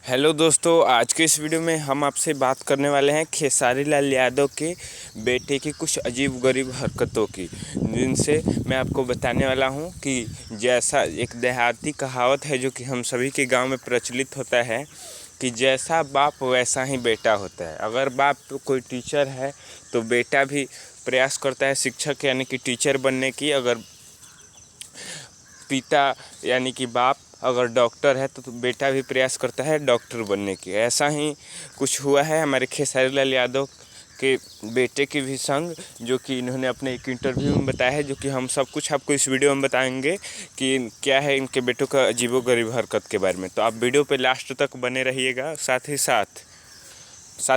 Hello दोस्तों, आज के इस वीडियो में हम आपसे बात करने वाले हैं खेसारी लाल यादव के बेटे की कुछ अजीब-गरीब हरकतों की, जिनसे मैं आपको बताने वाला हूं कि जैसा एक देहाती कहावत है जो कि हम सभी के गांव में प्रचलित होता है कि जैसा बाप वैसा ही बेटा होता है। अगर बाप कोई टीचर है तो बेटा भी प्रयास करता है शिक्षक यानी कि टीचर बनने की। अगर पिता यानी कि बाप अगर डॉक्टर है तो बेटा भी प्रयास करता है डॉक्टर बनने की। ऐसा ही कुछ हुआ है हमारे खेसारी लाल यादव के बेटे के भी संग, जो कि इन्होंने अपने एक इंटरव्यू में बताया है, जो कि हम सब कुछ आपको इस वीडियो में बताएंगे कि क्या है इनके बेटों का अजीबोगरीब हरकत के बारे में। तो आप वीडियो पे लास्ट तक बने रहिएगा। साथ ही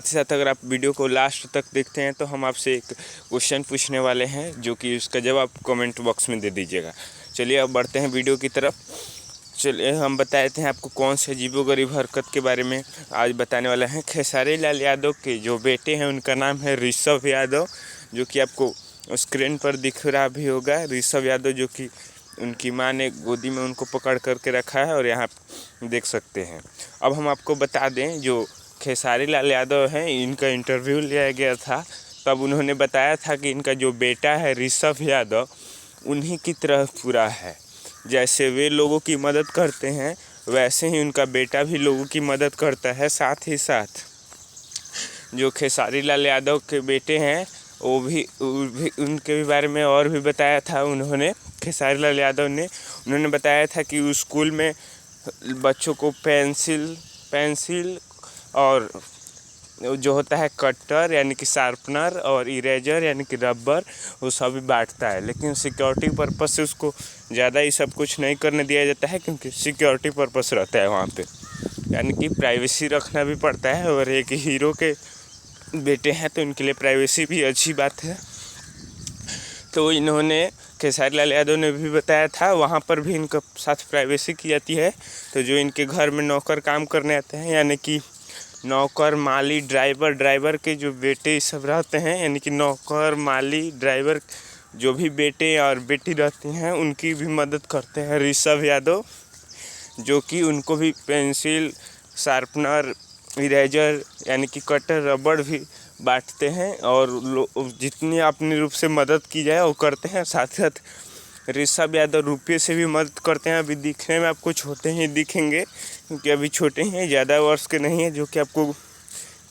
साथ अगर आप वीडियो को लास्ट तक देखते हैं तो हम आपसे एक क्वेश्चन पूछने वाले हैं, जो कि उसका जवाब कमेंट बॉक्स में दे दीजिएगा। चलिए अब बढ़ते हैं वीडियो की तरफ। चलिए हम बता देते हैं आपको कौन से अजीबोगरीब हरकत के बारे में आज बताने वाला है। खेसारी लाल यादव के जो बेटे हैं उनका नाम है ऋषभ यादव, जो कि आपको स्क्रीन पर दिख रहा भी होगा। ऋषभ यादव, जो कि उनकी माँ ने गोदी में उनको पकड़ करके रखा है और यहाँ देख सकते हैं। अब हम आपको बता दें, जो खेसारी लाल यादव हैं इनका इंटरव्यू लिया गया था, तब उन्होंने बताया था कि इनका जो बेटा है ऋषभ यादव उन्हीं की तरह पूरा है। जैसे वे लोगों की मदद करते हैं वैसे ही उनका बेटा भी लोगों की मदद करता है। साथ ही साथ जो खेसारी लाल यादव के बेटे हैं वो भी उनके भी बारे में और भी बताया था उन्होंने। खेसारी लाल यादव ने उन्होंने बताया था कि उस स्कूल में बच्चों को पेंसिल और जो होता है कटर यानी कि शार्पनर और इरेजर यानी कि रबर, वो सभी बांटता है। लेकिन सिक्योरिटी पर्पस से उसको ज़्यादा ही सब कुछ नहीं करने दिया जाता है, क्योंकि सिक्योरिटी पर्पस रहता है वहाँ पे, यानी कि प्राइवेसी रखना भी पड़ता है। और एक हीरो के बेटे हैं तो इनके लिए प्राइवेसी भी अच्छी बात है। तो इन्होंने खेसारी लाल यादव ने भी बताया था वहाँ पर भी इनका साथ प्राइवेसी की जाती है। तो जो इनके घर में नौकर काम करने आते हैं, यानी कि नौकर, माली, ड्राइवर के जो बेटे सब रहते हैं, यानी कि नौकर, माली, ड्राइवर जो भी बेटे और बेटी रहती हैं उनकी भी मदद करते हैं ऋषभ यादव, जो कि उनको भी पेंसिल, शार्पनर, इरेजर यानी कि कटर, रबड़ भी बांटते हैं और जितनी अपने रूप से मदद की जाए वो करते हैं। साथ साथ ऋषभ यादव रुपये से भी मदद करते हैं। अभी दिखने में आपको छोटे ही दिखेंगे क्योंकि अभी छोटे हैं, ज़्यादा वर्ष के नहीं है। जो कि आपको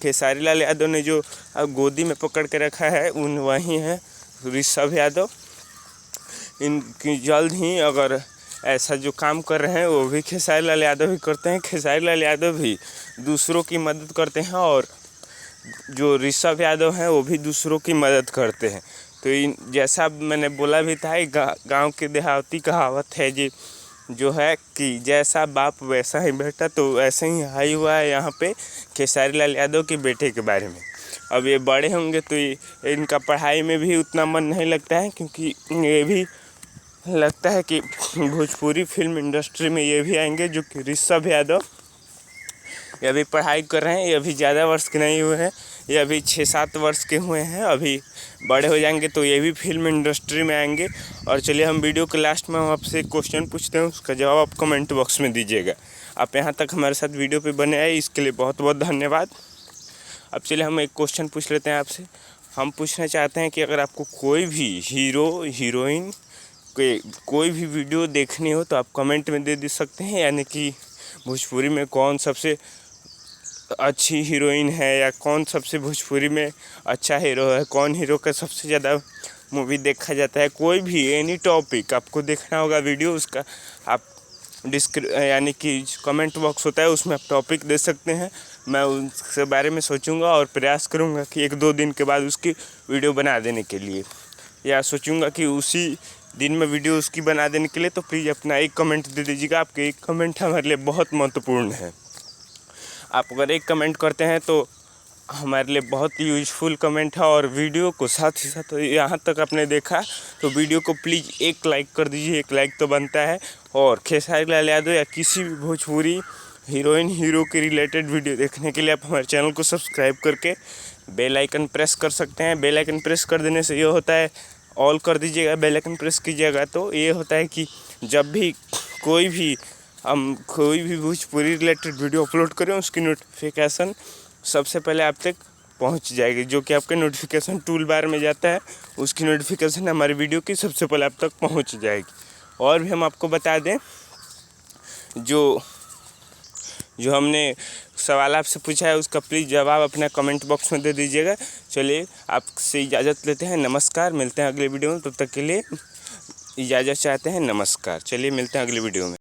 खेसारी लाल यादव ने जो गोदी में पकड़ के रखा है वही है ऋषभ यादव। इनकी जल्द ही अगर ऐसा जो काम कर रहे हैं वो भी खेसारी लाल यादव ही करते हैं। खेसारी लाल यादव भी दूसरों की मदद करते हैं और जो ऋषभ यादव हैं वो भी दूसरों की मदद करते हैं। तो जैसा मैंने बोला भी था, गांव की देहाती कहावत है जी, जो है कि जैसा बाप वैसा ही बेटा। तो ऐसे ही हाई हुआ है यहाँ पे खेसारी लाल यादव के बेटे के बारे में। अब ये बड़े होंगे तो इनका पढ़ाई में भी उतना मन नहीं लगता है, क्योंकि ये भी लगता है कि भोजपुरी फिल्म इंडस्ट्री में ये भी आएंगे। जो कि ऋषभ यादव ये अभी पढ़ाई कर रहे हैं, ये अभी ज़्यादा वर्ष के नहीं हुए हैं, ये अभी 6-7 वर्ष के हुए हैं। अभी बड़े हो जाएंगे तो ये भी फिल्म इंडस्ट्री में आएंगे। और चलिए हम वीडियो के लास्ट में हम आपसे क्वेश्चन पूछते हैं, उसका जवाब आप कमेंट बॉक्स में दीजिएगा। आप यहाँ तक हमारे साथ वीडियो पे बने आए इसके लिए बहुत बहुत धन्यवाद। अब चलिए हम एक क्वेश्चन पूछ लेते हैं आपसे। हम पूछना चाहते हैं कि अगर आपको कोई भी हीरो हीरोइन कोई भी वीडियो देखनी हो तो आप कमेंट में दे सकते हैं, यानी कि भोजपुरी में कौन सबसे अच्छी हीरोइन है या कौन सबसे भोजपुरी में अच्छा हीरो है, कौन हीरो का सबसे ज़्यादा मूवी देखा जाता है, कोई भी एनी टॉपिक आपको देखना होगा वीडियो, उसका आप यानी कि कमेंट बॉक्स होता है उसमें आप टॉपिक दे सकते हैं। मैं उसके बारे में सोचूंगा और प्रयास करूंगा कि 1-2 दिन के बाद उसकी वीडियो बना देने के लिए, या सोचूंगा कि उसी दिन में वीडियो उसकी बना देने के लिए। तो प्लीज़ अपना एक कमेंट दे दीजिएगा। आपके एक कमेंट हमारे लिए बहुत महत्वपूर्ण है। आप अगर एक कमेंट करते हैं तो हमारे लिए बहुत यूज़फुल कमेंट है। और वीडियो को साथ ही साथ यहाँ तक आपने देखा तो वीडियो को प्लीज़ एक लाइक कर दीजिए, एक लाइक तो बनता है। और खेसारी लाल यादव या किसी भी भोजपुरी हीरोइन हीरो के रिलेटेड वीडियो देखने के लिए आप हमारे चैनल को सब्सक्राइब करके बेल आइकन प्रेस कर सकते हैं। बेल आइकन प्रेस कर देने से ये होता है, ऑल कर दीजिएगा, बेल आइकन प्रेस कीजिएगा, तो ये होता है कि जब भी कोई भी हम कोई भी भोजपुरी रिलेटेड वीडियो अपलोड करें उसकी नोटिफिकेशन सबसे पहले आप तक पहुंच जाएगी, जो कि आपके नोटिफिकेशन टूल बार में जाता है, उसकी नोटिफिकेशन हमारी वीडियो की सबसे पहले आप तक पहुंच जाएगी। और भी हम आपको बता दें, जो हमने सवाल आपसे पूछा है उसका प्लीज़ जवाब अपना कमेंट बॉक्स में दे दीजिएगा। चलिए आपसे इजाज़त लेते हैं, नमस्कार। मिलते हैं अगले वीडियो में, तब तक के लिए इजाज़त चाहते हैं, नमस्कार। चलिए मिलते हैं अगले वीडियो में।